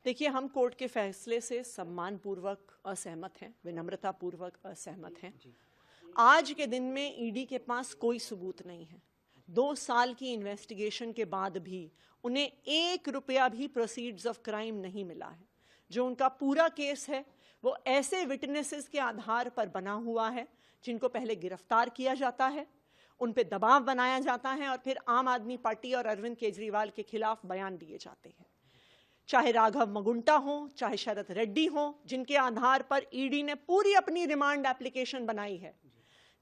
देखिए, हम कोर्ट के फैसले से सम्मानपूर्वक असहमत हैं, विनम्रतापूर्वक असहमत हैं। आज के दिन में ईडी के पास कोई सबूत नहीं है। 2 साल की इन्वेस्टिगेशन के बाद भी उन्हें 1 रुपया भी प्रोसीड्स ऑफ क्राइम नहीं मिला है। जो उनका पूरा केस है वो ऐसे विटनेसेस के आधार पर बना हुआ है जिनको पहले गिरफ्तार किया जाता है, उन पे दबाव बनाया जाता है और फिर आम आदमी पार्टी और अरविंद केजरीवाल के खिलाफ बयान दिए जाते हैं। चाहे राघव मगुंटा हो, चाहे शरद रेड्डी हो, जिनके आधार पर ईडी ने पूरी अपनी रिमांड एप्लीकेशन बनाई है।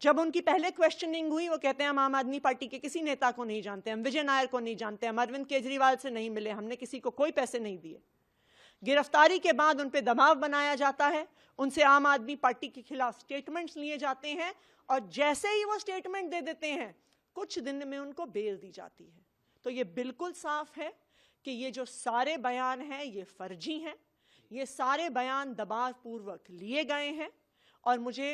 जब उनकी पहले क्वेश्चनिंग हुई, वो कहते हैं हम आम आदमी पार्टी के किसी नेता को नहीं जानते, हम विजय नायर को नहीं जानते, हम अरविंद केजरीवाल से नहीं मिले, हमने किसी को कोई पैसे नहीं दिए। गिरफ्तारी के बाद उन पे दबाव बनाया जाता है, उनसे आम आदमी पार्टी के खिलाफ स्टेटमेंट्स लिए जाते हैं और जैसे ही वो स्टेटमेंट दे देते हैं कुछ दिन में उनको बेल दी जाती है। तो ये बिल्कुल साफ है कि ये जो सारे बयान हैं ये फर्जी हैं, ये सारे बयान दबावपूर्वक लिए गए हैं और मुझे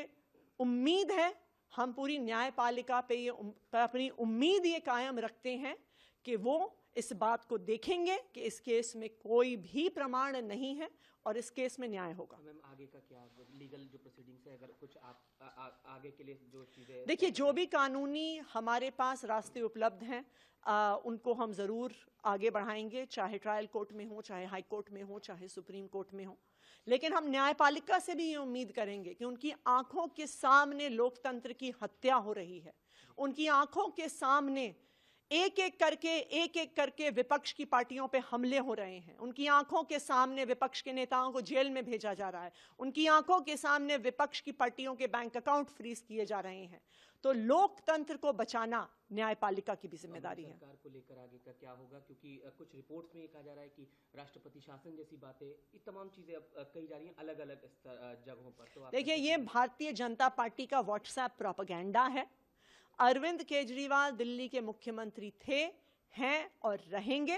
उम्मीद है, हम पूरी न्यायपालिका पे ये अपनी उम्मीद ये कायम रखते हैं कि वो इस बात को देखेंगे कि इस केस में कोई भी प्रमाण नहीं है और इस केस में न्याय होगा। मैम, आगे का क्या लीगल जो प्रोसीडिंग्स है, अगर कुछ आप आगे के लिए जो चीजें, देखिए, जो भी कानूनी हमारे पास रास्ते उपलब्ध हैं उनको हम ज़रूर आगे बढ़ाएंगे, चाहे ट्रायल कोर्ट में हो, चाहे हाई कोर्ट में हो, चाहे सुप्रीम कोर्ट में हो। लेकिन हम न्यायपालिका से भी ये उम्मीद करेंगे कि उनकी आंखों के सामने लोकतंत्र की हत्या हो रही है, उनकी आंखों के सामने एक एक करके विपक्ष की पार्टियों पे हमले हो रहे हैं, उनकी आंखों के सामने विपक्ष के नेताओं को जेल में भेजा जा रहा है, उनकी आंखों के सामने विपक्ष की पार्टियों के बैंक अकाउंट फ्रीज किए जा रहे हैं। तो लोकतंत्र को बचाना न्यायपालिका की भी जिम्मेदारी है। सरकार को लेकर आगे का क्या होगा, क्योंकि कुछ रिपोर्ट्स में ये कहा जा रहा है कि राष्ट्रपति शासन जैसी बातें, ये तमाम चीजें अब कही जा रही हैं अलग अलग जगहों पर। तो देखिए, ये भारतीय जनता पार्टी का व्हाट्सएप प्रोपेगेंडा है। अरविंद केजरीवाल दिल्ली के मुख्यमंत्री थे, हैं और रहेंगे।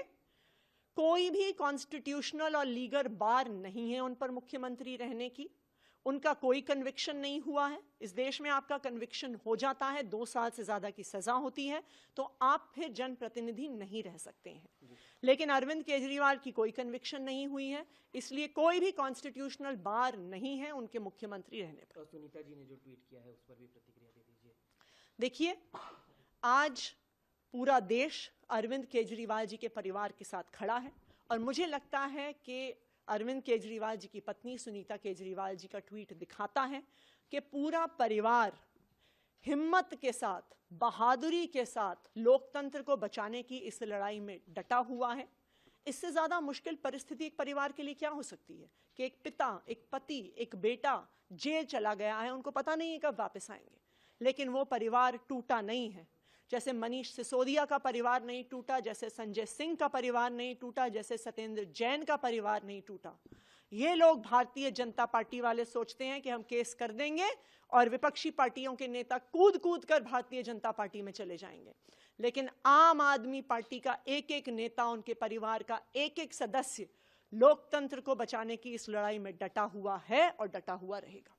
कोई भी कॉन्स्टिट्यूशनल और लीगल बार नहीं है उन पर मुख्यमंत्री रहने की। उनका कोई कन्विक्शन नहीं हुआ है। इस देश में आपका कन्विक्शन हो जाता है, 2 साल से ज्यादा की सजा होती है, तो आप फिर जनप्रतिनिधि नहीं रह सकते हैं। लेकिन अरविंद केजरीवाल की कोई कन्विक्शन नहीं हुई है, इसलिए कोई भी कॉन्स्टिट्यूशनल बार नहीं है उनके मुख्यमंत्री रहने पर। सुनीता जी ने जो ट्वीट किया है उस पर भी प्रतिक्रिया दे दीजिए। देखिए, आज पूरा देश अरविंद केजरीवाल जी के परिवार के साथ खड़ा है और मुझे लगता है कि अरविंद केजरीवाल जी की पत्नी सुनीता केजरीवाल जी का ट्वीट दिखाता है कि पूरा परिवार हिम्मत के साथ, बहादुरी के साथ लोकतंत्र को बचाने की इस लड़ाई में डटा हुआ है। इससे ज्यादा मुश्किल परिस्थिति एक परिवार के लिए क्या हो सकती है कि एक पिता, एक पति, एक बेटा जेल चला गया है, उनको पता नहीं है कब वापस आएंगे, लेकिन वो परिवार टूटा नहीं है। जैसे मनीष सिसोदिया का परिवार नहीं टूटा, जैसे संजय सिंह का परिवार नहीं टूटा, जैसे सत्येंद्र जैन का परिवार नहीं टूटा। ये लोग भारतीय जनता पार्टी वाले सोचते हैं कि हम केस कर देंगे और विपक्षी पार्टियों के नेता कूद कूद कर भारतीय जनता पार्टी में चले जाएंगे, लेकिन आम आदमी पार्टी का एक एक नेता, उनके परिवार का एक एक सदस्य लोकतंत्र को बचाने की इस लड़ाई में डटा हुआ है और डटा हुआ रहेगा।